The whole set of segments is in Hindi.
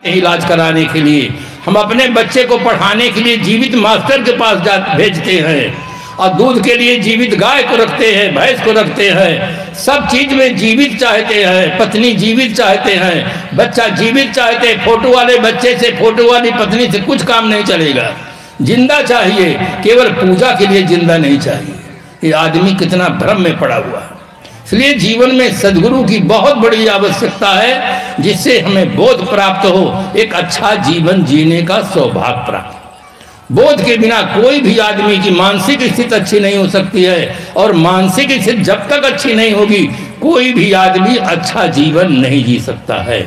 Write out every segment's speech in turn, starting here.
इलाज कराने के लिए, हम अपने बच्चे को पढ़ाने के लिए जीवित मास्टर के पास भेजते हैं, और दूध के लिए जीवित गाय को रखते हैं, भैंस को रखते हैं। सब चीज में जीवित चाहते हैं, पत्नी जीवित चाहते हैं, बच्चा जीवित चाहते हैं। फोटो वाले बच्चे से, फोटो वाली पत्नी से कुछ काम नहीं चलेगा, जिंदा चाहिए। केवल पूजा के लिए जिंदा नहीं चाहिए। ये आदमी कितना भ्रम में पड़ा हुआ है। इसलिए जीवन में सद्गुरु की बहुत बड़ी आवश्यकता है, जिससे हमें बोध प्राप्त हो, एक अच्छा जीवन जीने का सौभाग्य प्राप्त। बोध के बिना कोई भी आदमी की मानसिक स्थिति अच्छी नहीं हो सकती है, और मानसिक स्थिति जब तक अच्छी नहीं होगी, कोई भी आदमी अच्छा जीवन नहीं जी सकता है।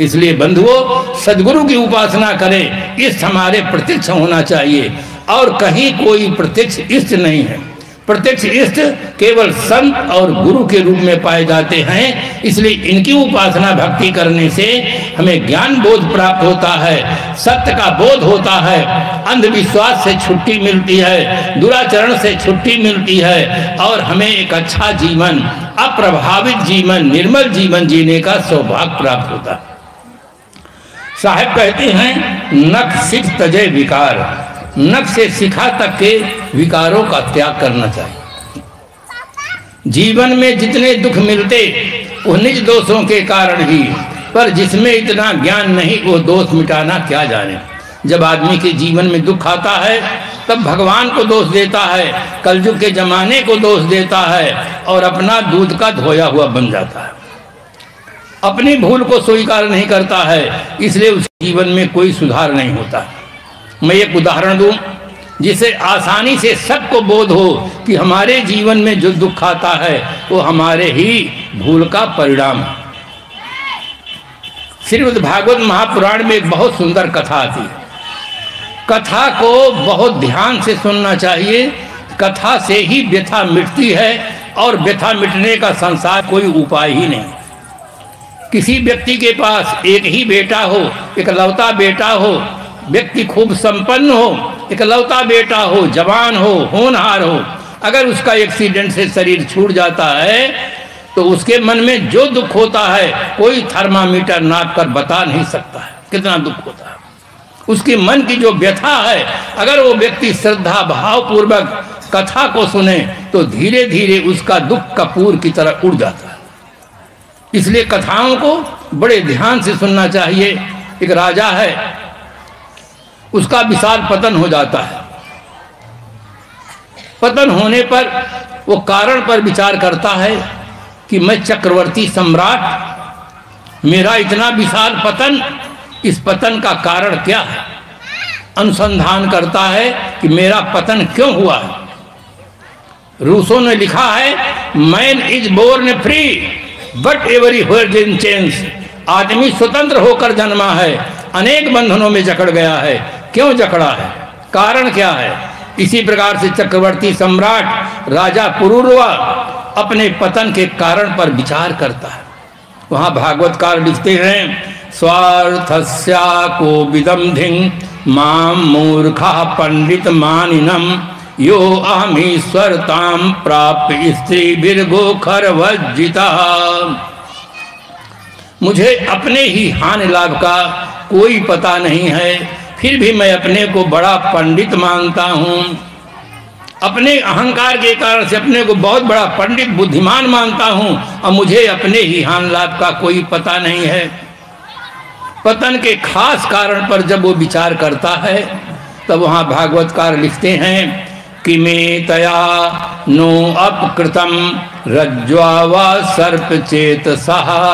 इसलिए बंधुओं, सद्गुरु की उपासना करें, इष्ट हमारे प्रत्यक्ष होना चाहिए, और कहीं कोई प्रत्यक्ष इष्ट नहीं है। प्रत्यक्ष इष्ट केवल संत और गुरु के रूप में पाए जाते हैं। इसलिए इनकी उपासना भक्ति करने से हमें ज्ञान बोध प्राप्त होता है, सत्य का बोध होता है, अंधविश्वास से छुट्टी मिलती है, दुराचरण से छुट्टी मिलती है, और हमें एक अच्छा जीवन, अप्रभावित जीवन, निर्मल जीवन जीने का सौभाग्य प्राप्त होता है। साहब कहते हैं, नख सिख तजे विकार, नख से शिखा तक के विकारों का त्याग करना चाहिए। जीवन में जितने दुख मिलते वो निज दोषों के कारण ही, पर जिसमें इतना ज्ञान नहीं वो दोष मिटाना क्या जाने। जब आदमी के जीवन में दुख आता है तब भगवान को दोष देता है, कलयुग के जमाने को दोष देता है, और अपना दूध का धोया हुआ बन जाता है। अपनी भूल को स्वीकार नहीं करता है, इसलिए उस जीवन में कोई सुधार नहीं होता। मैं एक उदाहरण दूं, जिसे आसानी से सबको बोध हो कि हमारे जीवन में जो दुख आता है वो हमारे ही भूल का परिणाम है। श्रीमद् भागवत महापुराण में एक बहुत सुंदर कथा आती है। कथा को बहुत ध्यान से सुनना चाहिए। कथा से ही व्यथा मिटती है, और व्यथा मिटने का संसार कोई उपाय ही नहीं। किसी व्यक्ति के पास एक ही बेटा हो, इकलौता बेटा हो, व्यक्ति खूब संपन्न हो, इकलौता बेटा हो, जवान हो, होनहार हो, अगर उसका एक्सीडेंट से शरीर छूट जाता है तो उसके मन में जो दुख होता है कोई थर्मामीटर नाप कर बता नहीं सकता है कितना दुख होता है। उसके मन की जो व्यथा है, अगर वो व्यक्ति श्रद्धा भाव पूर्वक कथा को सुने तो धीरे धीरे उसका दुख कपूर की तरह उड़ जाता है। इसलिए कथाओं को बड़े ध्यान से सुनना चाहिए। एक राजा है, उसका विशाल पतन हो जाता है। पतन होने पर वो कारण पर विचार करता है कि मैं चक्रवर्ती सम्राट, मेरा इतना विशाल पतन, इस पतन का कारण क्या है। अनुसंधान करता है कि मेरा पतन क्यों हुआ है। रूसो ने लिखा है, man is born free but everywhere in chains. आदमी स्वतंत्र होकर जन्मा है, अनेक बंधनों में जकड़ गया है। क्यों जकड़ा है, कारण क्या है। इसी प्रकार से चक्रवर्ती सम्राट राजा पुरुरवा अपने पतन के कारण पर विचार करता है। वहां भागवतकार लिखते हैं, स्वार्थस्या को विदम धिंग माम मूर्खा पंडित मानिनम यो अहमीश्वरताम प्राप्य स्त्री बिरगो खरवज्जिता। मुझे अपने ही हानि लाभ का कोई पता नहीं है, फिर भी मैं अपने को बड़ा पंडित मानता हूँ। अपने अहंकार के कारण से अपने को बहुत बड़ा पंडित बुद्धिमान मानता हूँ, और मुझे अपने ही हानि लाभ का कोई पता नहीं है। पतन के खास कारण पर जब वो विचार करता है तब वहाँ भागवतकार लिखते हैं कि मे तया नो अपकृतम रज्ज्वा वा सर्प चेत सहा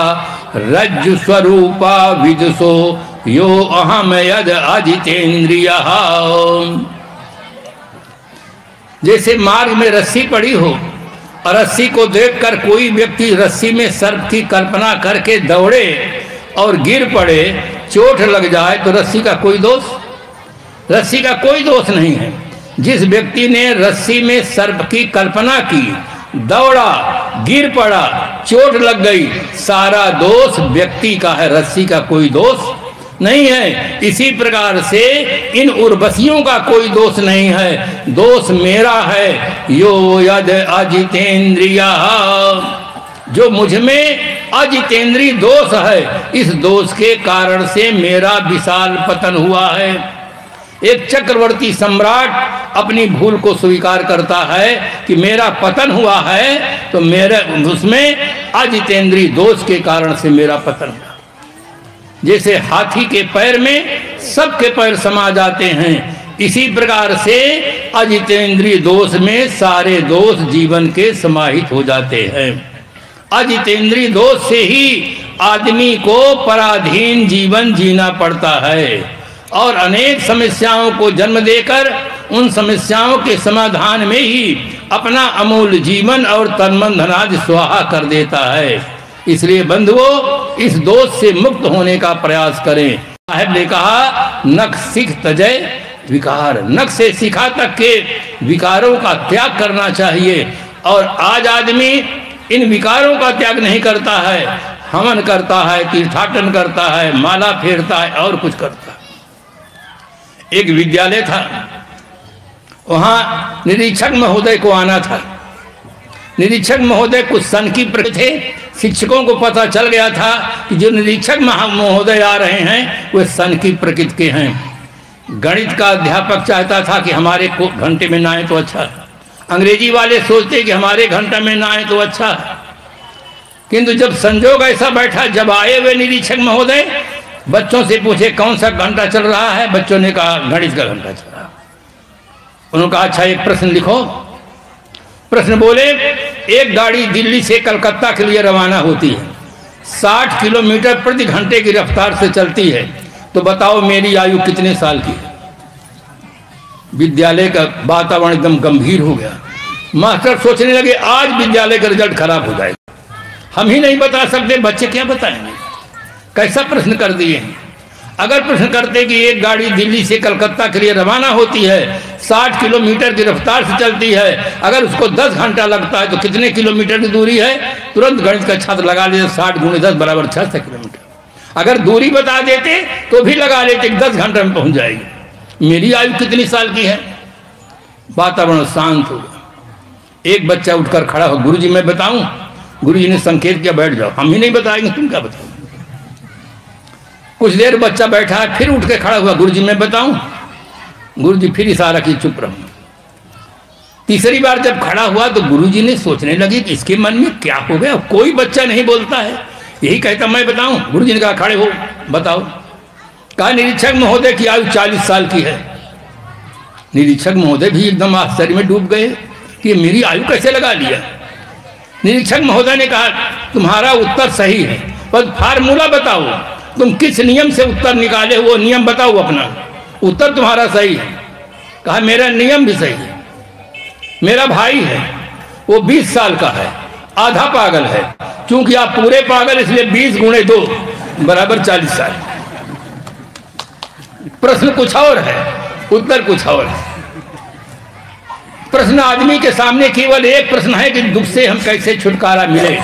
रज्जु स्वरूपा विदुषो यो अहम यद अजितेन्द्रिय। जैसे मार्ग में रस्सी पड़ी हो और रस्सी को देखकर कोई व्यक्ति रस्सी में सर्प की कल्पना करके दौड़े और गिर पड़े, चोट लग जाए, तो रस्सी का कोई दोष, रस्सी का कोई दोष नहीं है। जिस व्यक्ति ने रस्सी में सर्प की कल्पना की, दौड़ा, गिर पड़ा, चोट लग गई, सारा दोष व्यक्ति का है, रस्सी का कोई दोष नहीं है। इसी प्रकार से इन उर्वशियों का कोई दोष नहीं है, दोष मेरा है। यो यद अजितेन्द्रिय, जो मुझ में अजितेंद्रीय दोष है, इस दोष के कारण से मेरा विशाल पतन हुआ है। एक चक्रवर्ती सम्राट अपनी भूल को स्वीकार करता है कि मेरा पतन हुआ है, तो मेरे उसमें अजितेंद्रीय दोष के कारण से मेरा पतन हुआ। जैसे हाथी के पैर में सबके पैर समा जाते हैं, इसी प्रकार से अजितेंद्रीय दोष में सारे दोष जीवन के समाहित हो जाते हैं। अजितेंद्रीय दोष से ही आदमी को पराधीन जीवन जीना पड़ता है और अनेक समस्याओं को जन्म देकर उन समस्याओं के समाधान में ही अपना अमूल्य जीवन और तन मन धनादि स्वाहा कर देता है। इसलिए बंधुओं, इस दोष से मुक्त होने का प्रयास करें। साहब ने कहा, नख सिख तजय विकार, नख से शिखा तक के विकारों का त्याग करना चाहिए। और आज आदमी इन विकारों का त्याग नहीं करता है, हवन करता है, तीर्थाटन करता है, माला फेरता है और कुछ करता है। एक विद्यालय था, वहां निरीक्षक महोदय को आना था। निरीक्षक महोदय कुछ सन की प्रकृति थे। शिक्षकों को पता चल गया था कि जो निरीक्षक महोदय आ रहे हैं वे सन की प्रकृति के हैं। गणित का अध्यापक चाहता था कि हमारे को घंटे में ना आए तो अच्छा है, अंग्रेजी वाले सोचते कि हमारे घंटा में ना आए तो अच्छा है। किंतु जब संजोग ऐसा बैठा, जब आए वे निरीक्षक महोदय, बच्चों से पूछे कौन सा घंटा चल रहा है। बच्चों ने कहा गणित का घंटा चल रहा। उन्होंने कहा अच्छा एक प्रश्न लिखो। प्रश्न बोले, एक गाड़ी दिल्ली से कलकत्ता के लिए रवाना होती है, 60 किलोमीटर प्रति घंटे की रफ्तार से चलती है, तो बताओ मेरी आयु कितने साल की है। विद्यालय का वातावरण एकदम गंभीर हो गया। मास्टर सोचने लगे आज विद्यालय का रिजल्ट खराब हो जाएगा, हम ही नहीं बता सकते, बच्चे क्या बताएंगे। कैसा प्रश्न कर दिए। अगर प्रश्न करते कि एक गाड़ी दिल्ली से कलकत्ता के लिए रवाना होती है, 60 किलोमीटर की रफ्तार से चलती है, अगर उसको 10 घंटा लगता है तो कितने किलोमीटर की दूरी है, तुरंत गणित का छात्र लगा लेते 60 × 10 बराबर 600 किलोमीटर। अगर दूरी बता देते तो भी लगा लेते 10 घंटे में पहुंच जाएगी। मेरी आयु कितनी साल की है। वातावरण शांत हो गया। एक बच्चा उठकर खड़ा हो, गुरुजी मैं बताऊं। गुरुजी ने संकेत किया बैठ जाओ। हम ही नहीं बताएंगे, तुम क्या बताओ। कुछ देर बच्चा बैठा है, फिर उठ के खड़ा हुआ, गुरुजी मैं बताऊं। गुरुजी फिर इशारा की चुप रहो। तीसरी बार जब खड़ा हुआ तो गुरुजी ने सोचने लगे कि इसके मन में क्या हो गया, कोई बच्चा नहीं बोलता है, यही कहता मैं बताऊं। गुरुजी ने कहा खड़े हो बताओ। कहा निरीक्षक महोदय की आयु 40 साल की है। निरीक्षक महोदय भी एकदम आश्चर्य में डूब गए कि मेरी आयु कैसे लगा लिया। निरीक्षक महोदय ने कहा तुम्हारा उत्तर सही है, पर फार्मूला बताओ, तुम किस नियम से उत्तर निकाले वो नियम बताओ अपना। उत्तर तुम्हारा सही है। कहा मेरा नियम भी सही है। मेरा भाई है, वो 20 साल का है, आधा पागल है, क्योंकि आप पूरे पागल, इसलिए 20 × 2 बराबर 40 साल। प्रश्न कुछ और है, उत्तर कुछ और है। प्रश्न आदमी के सामने केवल एक प्रश्न है कि दुख से हम कैसे छुटकारा मिले।